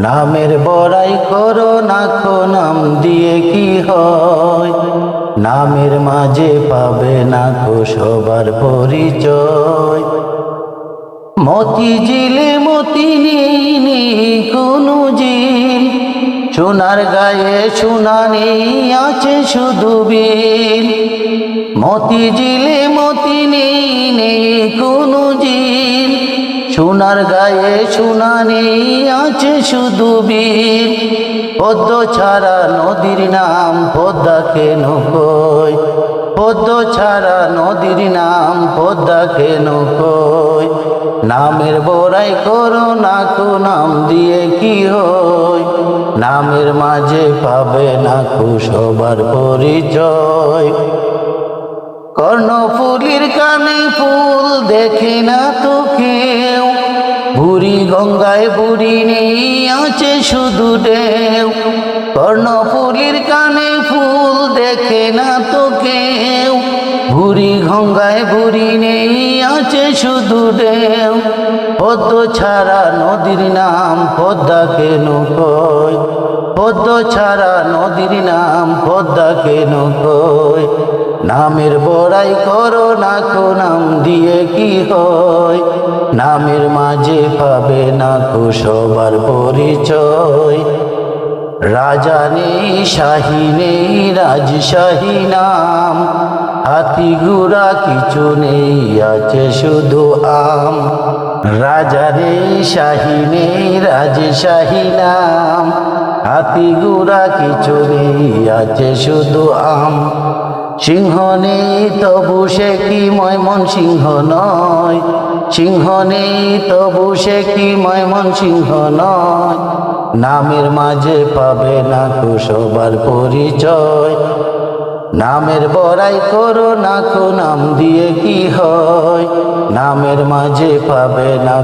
নামের বড়াই করো না খো নাম দিয়ে কি হয়। নামের মাঝে পাবে না খো সবার পরিচয়। মতি ঝিলে মতি নেই কোনো ঝিল, সোনার গায়ে সোনা নেই আছে শুধু বিল। মতি ঝিলে মতি নেই কোনো ঝিল, সোনার গায়ে সোনা নেই আছে শুধু বিল। পদ্ম ছাড়া নদীর নাম পদ্মা কেন কই, পদ্ম ছাড়া নদীর নাম পদ্মা কেন কই। নামের বড়াই করো না কো নাম দিয়ে কি হয়। নামের মাঝে পাবে না কো সবার পরিচয়। কর্ণফুলীর কানে ফুল দেখে না তো কেউ, বুড়ি গঙ্গায় বুড়ি নেই আছে শুধু ঢেউ। কর্ণফুলীর কানে ফুল দেখে না তো কেউ, বুড়ি গঙ্গায় বুড়ি নেই আছে শুধু ঢেউ। পদ্ম ছাড়া নদীর নাম পদ্মা কেন কই, পদ্ম ছাড়া নদীর নাম পদ্মা কেন কই। নামের বড়াই করো না কো নাম দিয়ে কি হয়। নামের মাঝে পাবে না কো সবার পরিচয়। রাজা নেই শাহী নেই রাজশাহী নাম, হাতি ঘোড়া কিছু নেই আছে শুধু আম। রাজা নেই শাহী নেই রাজশাহী নাম, হাতি ঘোড়া কিছু নেই আছে শুধু আম। সিংহ নেই তবু সে কি ময়মনসিংহ নয়, সিংহ নেই তবু সে কি ময়মনসিংহ নয়। নামের মাঝে পাবে না কো সবার পরিচয়। নামের বড়াই করো না কো নাম দিয়ে কি হয়। নামের মাঝে পাবে না।